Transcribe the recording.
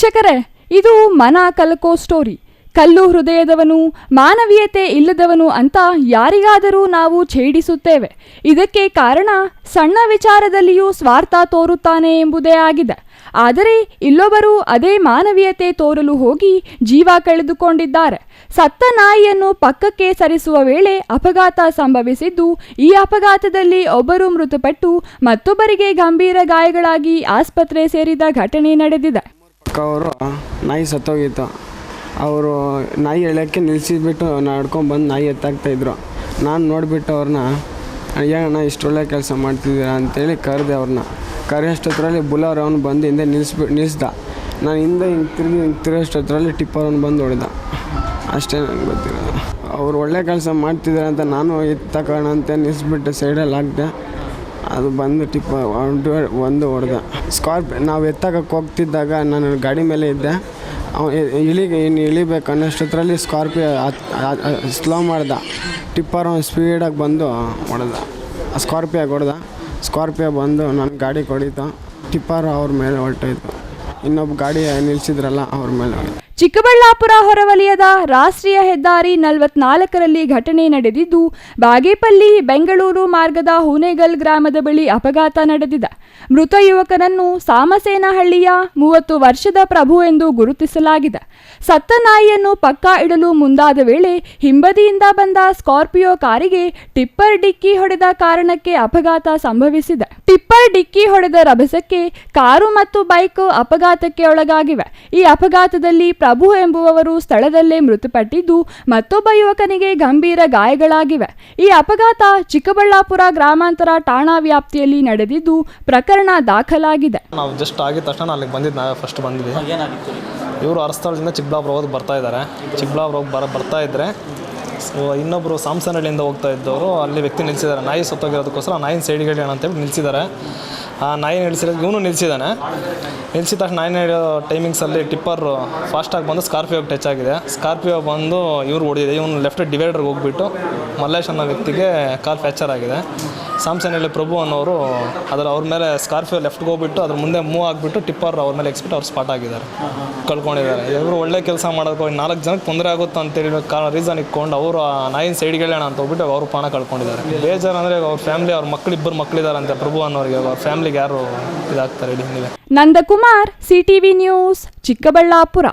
ವೀಕ್ಷಕರೇ, ಇದು ಮನ ಕಲಕೋ ಸ್ಟೋರಿ. ಕಲ್ಲು ಹೃದಯದವನು, ಮಾನವೀಯತೆ ಇಲ್ಲದವನು ಅಂತ ಯಾರಿಗಾದರೂ ನಾವು ಛೇಡಿಸುತ್ತೇವೆ. ಇದಕ್ಕೆ ಕಾರಣ ಸಣ್ಣ ವಿಚಾರದಲ್ಲಿಯೂ ಸ್ವಾರ್ಥ ತೋರುತ್ತಾನೆ ಎಂಬುದೇ ಆಗಿದೆ. ಆದರೆ ಇಲ್ಲೊಬ್ಬರು ಅದೇ ಮಾನವೀಯತೆ ತೋರಲು ಹೋಗಿ ಜೀವ ಕಳೆದುಕೊಂಡಿದ್ದಾರೆ. ಸತ್ತ ನಾಯಿಯನ್ನು ಪಕ್ಕಕ್ಕೆ ಸರಿಸುವ ವೇಳೆ ಅಪಘಾತ ಸಂಭವಿಸಿದ್ದು, ಈ ಅಪಘಾತದಲ್ಲಿ ಒಬ್ಬರು ಮೃತಪಟ್ಟು ಮತ್ತೊಬ್ಬರಿಗೆ ಗಂಭೀರ ಗಾಯಗಳಾಗಿ ಆಸ್ಪತ್ರೆ ಸೇರಿದ ಘಟನೆ ನಡೆದಿದೆ. ಅವರು ನಾಯಿ ಸತ್ತೋಗಿತ್ತು. ಅವರು ನಾಯಿ ಎಳೆಯೋಕ್ಕೆ ನಿಲ್ಲಿಸಿಬಿಟ್ಟು ನಡ್ಕೊಂಡ್ಬಂದು ನಾಯಿ ಎತ್ತಾಗ್ತಾಯಿದ್ರು. ನಾನು ನೋಡಿಬಿಟ್ಟು ಅವ್ರನ್ನ ಏನಣ್ಣ ಇಷ್ಟು ಒಳ್ಳೆ ಕೆಲಸ ಮಾಡ್ತಿದ್ದೀರಾ ಅಂತೇಳಿ ಕರೆದೆ. ಅವ್ರನ್ನ ಕರೆಯೋಷ್ಟೊತ್ತರಲ್ಲಿ ಬುಲರ್ ಅವನು ಬಂದು ಹಿಂದೆ ನಿಲ್ಲಿಸ್ದ. ನಾನು ಹಿಂದೆ ತಿರುಗೋಷ್ಟೊತ್ತರಲ್ಲಿ ಟಿಪ್ಪರ್ ಅವನು ಬಂದು ಹೊಡೆದ. ಅಷ್ಟೇ ನನಗೆ ಗೊತ್ತಿರೋದು. ಅವ್ರು ಒಳ್ಳೆ ಕೆಲಸ ಮಾಡ್ತಿದ್ದಾರೆ ಅಂತ ನಾನು ಎತ್ತಕೋಣ ಅಂತ ನಿಲ್ಲಿಸ್ಬಿಟ್ಟು ಸೈಡಲ್ಲಿ ಹಾಕಿದೆ. ಅದು ಬಂದು ಒಂದು ಹೊಡೆದ. ನಾವು ಎತ್ತಕ್ಕೆ ಹೋಗ್ತಿದ್ದಾಗ ನಾನು ಗಾಡಿ ಮೇಲೆ ಇದ್ದೆ. ಇಳಿಬೇಕು ಅನ್ನೋಷ್ಟರಲ್ಲಿ ಸ್ಕಾರ್ಪಿಯೋ ಸ್ಲೋ ಮಾಡ್ದ. ಟಿಪ್ಪರ್ ಅವ್ನು ಸ್ಪೀಡಾಗಿ ಬಂದು ಹೊಡೆದ. ಸ್ಕಾರ್ಪಿಯೋ ಬಂದು ನನ್ನ ಗಾಡಿ ಹೊಡಿತು. ಟಿಪ್ಪರ್ ಅವ್ರ ಮೇಲೆ ಹೊರಟೋಯ್ತು. ಇನ್ನೊಬ್ಬ ಗಾಡಿ ನಿಲ್ಲಿಸಿದ್ರಲ್ಲ ಅವ್ರ ಮೇಲೆ ಹೋಯ್ತು. ಚಿಕ್ಕಬಳ್ಳಾಪುರ ಹೊರವಲಯದ ರಾಷ್ಟ್ರೀಯ ಹೆದ್ದಾರಿ 44ರಲ್ಲಿ ಘಟನೆ ನಡೆದಿದ್ದು, ಬಾಗೇಪಲ್ಲಿ ಬೆಂಗಳೂರು ಮಾರ್ಗದ ಹುನೇಗಲ್ ಗ್ರಾಮದ ಬಳಿ ಅಪಘಾತ ನಡೆದಿದೆ. ಮೃತ ಯುವಕನನ್ನು ಸಾಮಸೇನಹಳ್ಳಿಯ 30 ವರ್ಷದ ಪ್ರಭು ಎಂದು ಗುರುತಿಸಲಾಗಿದೆ. ಸತ್ತ ನಾಯಿಯನ್ನು ಪಕ್ಕ ಇಡಲು ಮುಂದಾದ ವೇಳೆ ಹಿಂಬದಿಯಿಂದ ಬಂದ ಸ್ಕಾರ್ಪಿಯೋ ಕಾರಿಗೆ ಟಿಪ್ಪರ್ ಡಿಕ್ಕಿ ಹೊಡೆದ ಕಾರಣಕ್ಕೆ ಅಪಘಾತ ಸಂಭವಿಸಿದೆ. ಟಿಪ್ಪರ್ ಡಿಕ್ಕಿ ಹೊಡೆದ ರಭಸಕ್ಕೆ ಕಾರು ಮತ್ತು ಬೈಕ್ ಅಪಘಾತಕ್ಕೆ ಒಳಗಾಗಿವೆ. ಈ ಅಪಘಾತದಲ್ಲಿ ಪ್ರಭು ಎಂಬುವವರು ಸ್ಥಳದಲ್ಲೇ ಮೃತಪಟ್ಟಿದ್ದು, ಮತ್ತೊಬ್ಬ ಯುವಕನಿಗೆ ಗಂಭೀರ ಗಾಯಗಳಾಗಿವೆ. ಈ ಅಪಘಾತ ಚಿಕ್ಕಬಳ್ಳಾಪುರ ಗ್ರಾಮಾಂತರ ಠಾಣಾ ವ್ಯಾಪ್ತಿಯಲ್ಲಿ ನಡೆದಿದ್ದು, ಪ್ರಕರಣ ದಾಖಲಾಗಿದೆ. ನಾವು ಜಸ್ಟ್ ಆಗಿದ ತಕ್ಷಣ ಅಲ್ಲಿಗೆ ಬಂದಿದ್ದು. ನಾವೇ ಫಸ್ಟ್ ಬಂದ್ವಿ. ಇವರು ಅರಸ್ಥಳದಿಂದ ಚಿಕ್ಕಬಳ್ಳಾಪುರ ಹೋಗಿ ಬರ್ತಾ ಇದ್ರೆ ಇನ್ನೊಬ್ಬರು ಸಾಮ್ಸನಹಳ್ಳಿಯಿಂದ ಹೋಗ್ತಾ ಇದ್ದವರು ಅಲ್ಲಿ ವ್ಯಕ್ತಿ ನಿಲ್ಲಿಸಿದ್ದಾರೆ. ನಾಯಿ ಸತ್ತೋಗಿರೋದಕ್ಕೋಸ್ಕರ ನಾಯಿನ ಸೈಡ್ಗೆ ಹೇಳಿ ಅಂತೇಳಿ ನಿಲ್ಲಿಸಿದ್ದಾರೆ. ಆ ನಾಯಿ ನಿಲ್ಲಿಸಿರೋದು ಇವನು ನಿಲ್ಲಿಸಿದ್ದಾನೆ. ನಿಲ್ಲಿಸಿದ ತಕ್ಷಣ ನಾಯಿ ನಡೆಯೋ ಟೈಮಿಂಗ್ಸಲ್ಲಿ ಟಿಪ್ಪರ್ ಫಾಸ್ಟಾಗಿ ಬಂದು ಸ್ಕಾರ್ಪಿಯೋಗೆ ಟಚ್ ಆಗಿದೆ. ಸ್ಕಾರ್ಪಿಯೋ ಬಂದು ಇವ್ರು ಹೊಡೆದಿದೆ. ಇವನು ಲೆಫ್ಟ್ ಡಿವೈಡರ್ಗೆ ಹೋಗ್ಬಿಟ್ಟು ಮಲ್ಲೇಶ್ ಅನ್ನೋ ವ್ಯಕ್ತಿಗೆ ಕಾಲ್ ಫ್ರ್ಯಾಕ್ಚರ್ ಆಗಿದೆ. ಸಾಮ್ಸನಹಳ್ಳಿ ಪ್ರಭು ಅನ್ನೋರು ಅವ್ರ ಮೇಲೆ ಸ್ಕಾರ್ಪಿಯೋ ಲೆಫ್ಟ್ಗೆ ಹೋಗ್ಬಿಟ್ಟು ಅದ್ರ ಮುಂದೆ ಮೂವ್ ಆಗಿಬಿಟ್ಟು ಟಿಪ್ಪರ್ ಅವ್ರ ಮೇಲೆ ಎಕ್ಸ್ಬಿಟ್ಟು ಅವ್ರು ಸ್ಪಾಟ್ ಆಗಿದ್ದಾರೆ, ಕಳ್ಕೊಂಡಿದ್ದಾರೆ. ಇವರು ಒಳ್ಳೆ ಕೆಲಸ ಮಾಡೋಕೆ 4 ಜನಕ್ಕೆ ತೊಂದರೆ ಆಗುತ್ತೆ ಅಂತೇಳಿ ರೀಸನ್ ಇಟ್ಕೊಂಡು ಅವರು ನಾಯಿನ ಸೈಡ್ಗೆ ಹೇಳೋಣ ಅಂತ ಹೋಗ್ಬಿಟ್ಟು ಅವರು ಪ್ರಾಣ ಕಳ್ಕೊಂಡಿದ್ದಾರೆ. ಬೇಜಾರು ಅಂದರೆ ಅವ್ರ ಫ್ಯಾಮಿಲಿ, ಅವ್ರ ಇಬ್ಬರು ಮಕ್ಕಳಿದ್ದಾರೆ ಅಂತ ಪ್ರಭು ಅನ್ನೋರಿಗೆ. ಅವ್ರ ಫ್ಯಾಮಿಲಿಗೆ ಯಾರು ಇದಾಗ್ತಾರೆ ಹೇಳಿ ನೀವೇ. Nandakumar, CTV news, Chikkaballapur.